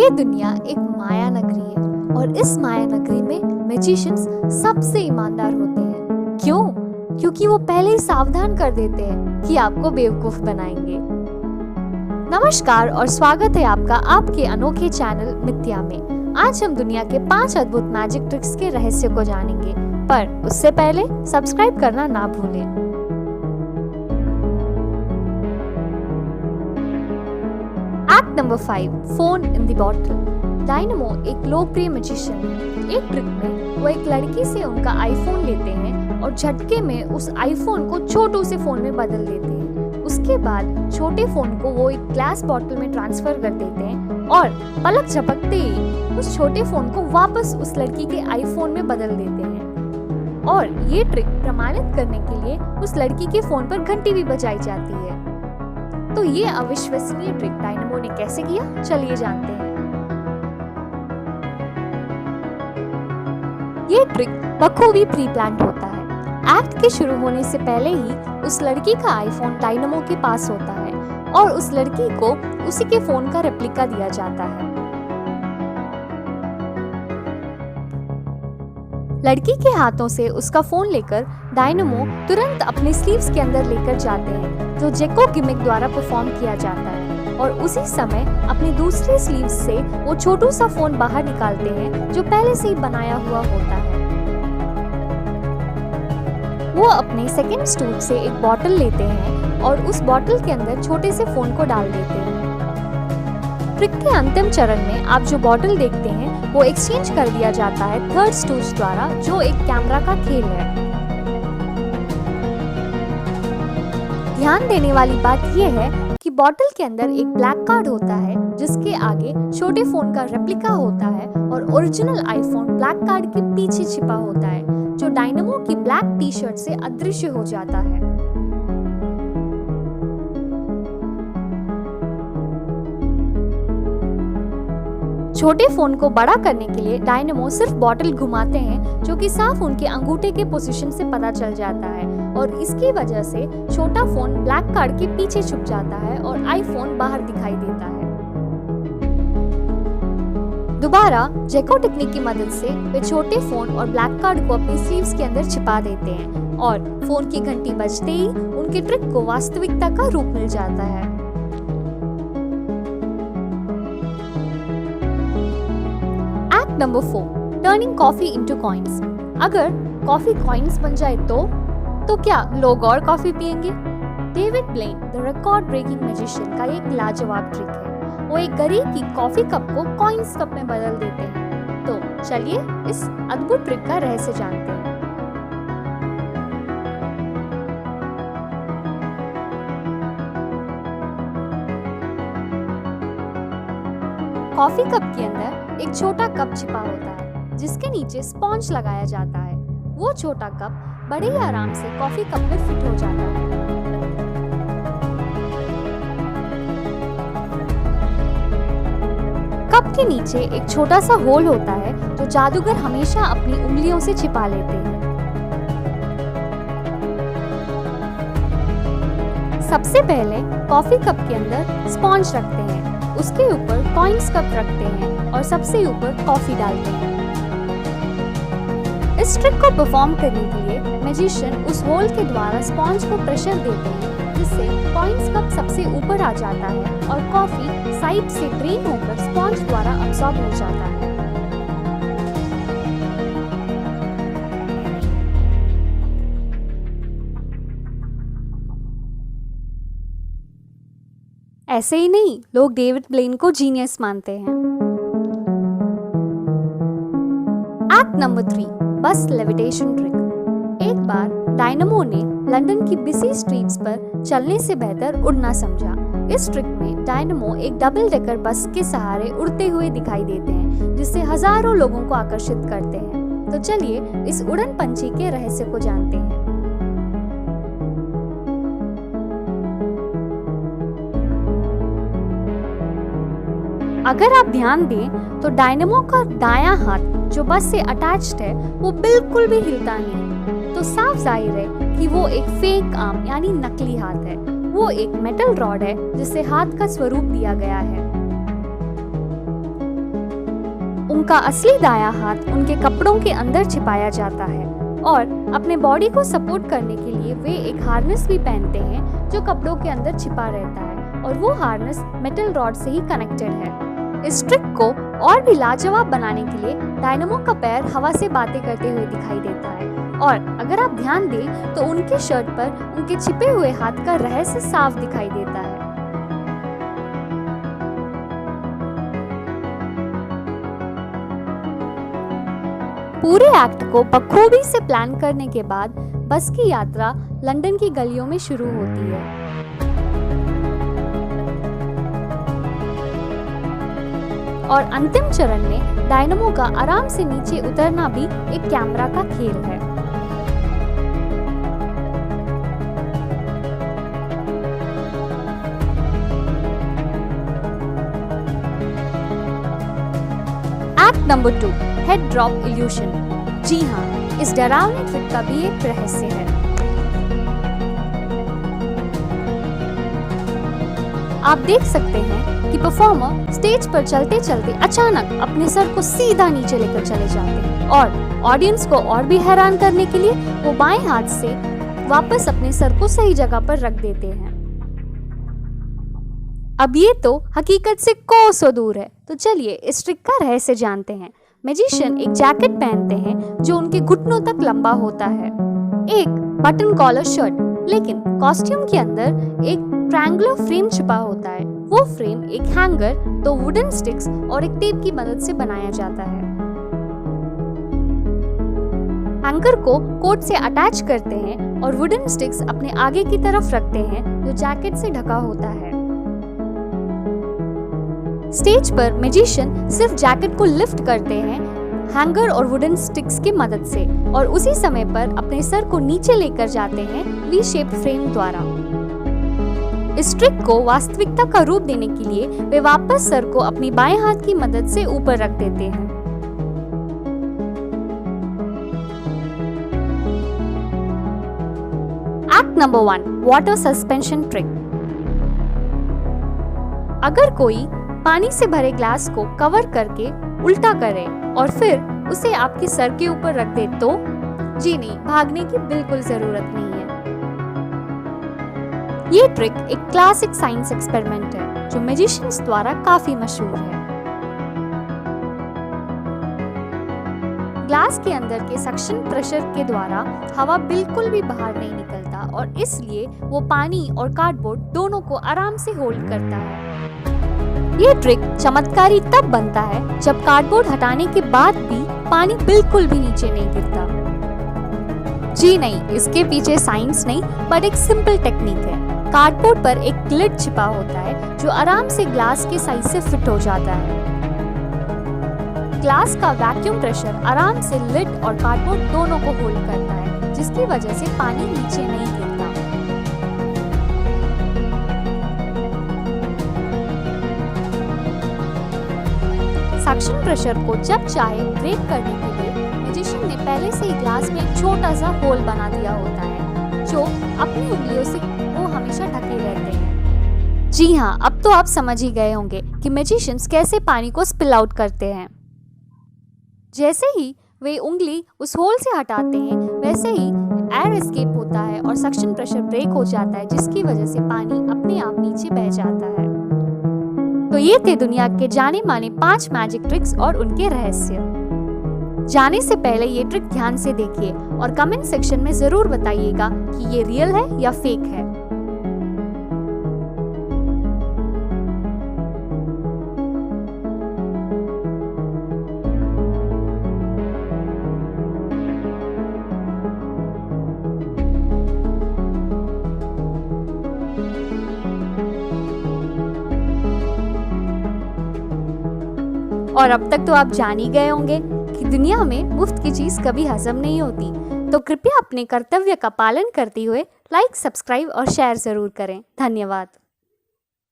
ये दुनिया एक माया नगरी है और इस माया नगरी में मैजिशियंस सबसे ईमानदार होते हैं। क्यों? क्योंकि वो पहले ही सावधान कर देते हैं कि आपको बेवकूफ बनाएंगे। नमस्कार और स्वागत है आपका आपके अनोखे चैनल मिथ्या में। आज हम दुनिया के 5 अद्भुत मैजिक ट्रिक्स के रहस्य को जानेंगे, पर उससे पहले सब्सक्राइब करना ना भूलें। Act number 5, phone in the bottle. Dynamo एक लोकप्रिय मैजिशियन है। एक ट्रिक में वो एक लड़की से उनका आईफोन लेते हैं और झटके में उस आईफोन को छोटू से फोन में बदल देते हैं। उसके बाद छोटे फोन को वो एक ग्लास बॉटल में ट्रांसफर कर देते हैं और पलक झपकते ही उस छोटे फोन को वापस उस लड़की के आईफोन में बदल देते हैं। और ये ट्रिक प्रमाणित करने के लिए उस लड़की के फोन पर घंटी भी बजाई जाती है। तो ये अविश्वसनीय ट्रिक डायनेमो ने कैसे किया, चलिए जानते हैं। ये ट्रिक बखूबी प्री प्लान्ड होता है। एक्ट के शुरू होने से पहले ही उस लड़की का आईफोन डायनेमो के पास होता है और उस लड़की को उसी के फोन का रेप्लिका दिया जाता है। लड़की के हाथों से उसका फोन लेकर डायनेमो तुरंत अपने स्लीव्स के अंदर लेकर जाते हैं, जो जेको गिमिक द्वारा परफॉर्म किया जाता है, और उसी समय अपनी दूसरे स्लीव्स से वो छोटू सा फोन बाहर निकालते हैं जो पहले से ही बनाया हुआ होता है। वो अपने सेकंड स्टूल से एक बॉटल लेते हैं और उस बॉटल के अंदर छोटे से फोन को डाल देते हैं। ट्रिक के अंतिम चरण में आप जो बॉटल देखते हैं वो एक्सचेंज कर दिया जाता है थर्ड स्टूज द्वारा, जो एक कैमरा का खेल है। ध्यान देने वाली बात यह है कि बॉटल के अंदर एक ब्लैक कार्ड होता है जिसके आगे छोटे फोन का रेप्लिका होता है और ओरिजिनल आईफोन ब्लैक कार्ड के पीछे छिपा होता है, जो डायनेमो की ब्लैक टी शर्ट से अदृश्य हो जाता है। छोटे फोन को बड़ा करने के लिए डायनेमो सिर्फ बॉटल घुमाते हैं, जो कि साफ उनके अंगूठे के पोजीशन से पता चल जाता है, और इसकी वजह से छोटा फोन ब्लैक कार्ड के पीछे छुप जाता है और आईफोन बाहर दिखाई देता है। दोबारा जेको टेक्निक की मदद से वे छोटे फोन और ब्लैक कार्ड को अपनी स्लीव्स के अंदर छिपा देते हैं और फोन की घंटी बजते ही उनके ट्रिक को वास्तविकता का रूप मिल जाता है। Act number 4, turning coffee into coins. अगर कॉफी कॉइन्स बन जाए तो क्या लोग और कॉफी पिएंगे? David Blaine the record breaking magician का एक लाजवाब ट्रिक है। वो एक गरीब की कॉफी कप को कॉइन्स कप में बदल देते हैं। तो चलिए इस अद्भुत ट्रिक का रहस्य जानते हैं। कॉफी कप के अंदर एक छोटा कप छिपा होता है जिसके नीचे स्पॉन्ज लगाया जाता है। वो छोटा कप बड़े ही आराम से कॉफी कप में फिट हो जाता है। कप के नीचे एक छोटा सा होल होता है जो जादूगर हमेशा अपनी उंगलियों से छिपा लेते हैं। सबसे पहले कॉफी कप के अंदर स्पॉन्ज रखते हैं, उसके ऊपर कॉइन्स कप रखते हैं और सबसे ऊपर कॉफी डालते हैं। इस ट्रिक को परफॉर्म करने के लिए मैजिशियन उस होल के द्वारा स्पॉन्ज को प्रेशर देते हैं, जिससे कॉइन्स कप सबसे ऊपर आ जाता है और कॉफी साइड से ड्रेन होकर स्पॉन्ज द्वारा अब्सॉर्ब हो जाता है। ऐसे ही नहीं, लोग डेविड ब्लेन को जीनियस मानते हैं। एक्ट नंबर 3, बस लेविटेशन ट्रिक। एक बार डायनेमो ने लंदन की बिजी स्ट्रीट्स पर चलने से बेहतर उड़ना समझा। इस ट्रिक में डायनेमो एक डबल डेकर बस के सहारे उड़ते हुए दिखाई देते हैं, जिससे हजारों लोगों को आकर्षित करते हैं। तो चलिए इस उड़न पंछी के रहस्य को जानते हैं। अगर आप ध्यान दें तो डायनेमो का दायां हाथ जो बस से अटैच्ड है वो बिल्कुल भी हिलता नहीं, तो साफ जाहिर है कि वो एक फेक आर्म यानी नकली हाथ है। वो एक मेटल रॉड है जिसे हाथ का स्वरूप दिया गया है। उनका असली दायां हाथ उनके कपड़ों के अंदर छिपाया जाता है और अपने बॉडी को सपोर्ट करने के लिए वे एक हार्नेस भी पहनते हैं जो कपड़ों के अंदर छिपा रहता है और वो हार्नेस मेटल रॉड से ही कनेक्टेड है। इस ट्रिक को और भी लाजवाब बनाने के लिए डायनामो का पैर हवा से बातें करते हुए दिखाई देता है और अगर आप ध्यान दें तो उनके शर्ट पर उनके छिपे हुए हाथ का रहस्य साफ दिखाई देता है। पूरे एक्ट को बखूबी से प्लान करने के बाद बस की यात्रा लंदन की गलियों में शुरू होती है। और अंतिम चरण में डायनामो का आराम से नीचे उतरना भी एक कैमरा का खेल है। Act number 2, head drop illusion. जी हाँ, इस डरावने ट्रिक का भी एक रहस्य है। आप देख सकते हैं कि परफॉर्मर स्टेज पर चलते चलते अचानक अपने सर को सीधा नीचे लेकर चले जाते हैं और ऑडियंस को और भी हैरान करने के लिए वो बाएं हाथ से वापस अपने सर को सही जगह पर रख देते हैं। अब ये तो हकीकत से कोसों दूर है, तो चलिए इस ट्रिक का रहस्य जानते हैं। मैजिशियन एक जैकेट पहनते हैं जो उनके घुटनों तक लंबा होता है, एक बटन कॉलर शर्ट, लेकिन कॉस्ट्यूम के अंदर एक ट्रायंगुलर फ्रेम छिपा होता है। वो फ्रेम एक हैंगर, 2 वुडन स्टिक्स और एक टेप की मदद से बनाया जाता है। हैंगर को कोट से अटैच करते हैं और वुडन स्टिक्स अपने आगे की तरफ रखते हैं जो जैकेट से ढका होता है। स्टेज पर मैजिशियन सिर्फ जैकेट को लिफ्ट करते हैं हैंगर और वुडन स्टिक्स की मदद से और उसी समय पर अपने सर को नीचे लेकर जाते हैं वी शेप फ्रेम द्वारा। इस ट्रिक को वास्तविकता का रूप देने के लिए वे वापस सर को अपनी बाएं हाथ की मदद से ऊपर रख देते हैं। Act number 1, water suspension trick. अगर कोई पानी से भरे ग्लास को कवर करके उल्टा करे और फिर उसे आपके सर के ऊपर रख दे तो जी नहीं, भागने की बिल्कुल जरूरत नहीं है। ये ट्रिक एक क्लासिक साइंस एक्सपेरिमेंट है जो मैजिशियंस द्वारा काफी मशहूर है। ग्लास के अंदर के सक्शन प्रेशर के द्वारा हवा बिल्कुल भी बाहर नहीं निकलता और इसलिए वो पानी और कार्डबोर्ड दोनों को आराम से होल्ड करता है। ये ट्रिक चमत्कारी तब बनता है जब कार्डबोर्ड हटाने के बाद भी पानी बिल्कुल भी नीचे नहीं गिरता। जी नहीं, इसके पीछे साइंस नहीं बट एक सिंपल टेक्निक है। कार्डबोर्ड पर एक लिड छिपा होता है जो आराम से ग्लास के साइज से फिट हो जाता है। ग्लास का वैक्यूम प्रेशर आराम से लिड और कार्डबोर्ड दोनों को होल्ड करता है जिसकी वजह से पानी नीचे नहीं गिरता। सक्शन प्रेशर को जब चाहे ब्रेक करने के लिए मैजिशियन ने पहले से ही ग्लास में एक छोटा सा होल बना दिया होता है जो अपनी उंगलियों से वो हमेशा ढके रहते हैं। जी हाँ, अब तो आप समझ ही गए होंगे कि मैजिशियंस कैसे पानी को स्पिल आउट करते हैं। जैसे ही वे उंगली उस होल से हटाते हैं वैसे ही एयर एस्केप होता है और सक्शन प्रेशर ब्रेक हो जाता है जिसकी वजह से पानी अपने आप नीचे बह जाता है। तो ये थे दुनिया के जाने माने 5 मैजिक ट्रिक्स और उनके रहस्य। जाने से पहले ये ट्रिक ध्यान से देखिए और कमेंट सेक्शन में जरूर बताइएगा कि ये रियल है या फेक है। और अब तक तो आप जान ही गए होंगे कि दुनिया में मुफ्त की चीज कभी हजम नहीं होती, तो कृपया अपने कर्तव्य का पालन करते हुए लाइक, सब्सक्राइब और शेयर जरूर करें। धन्यवाद।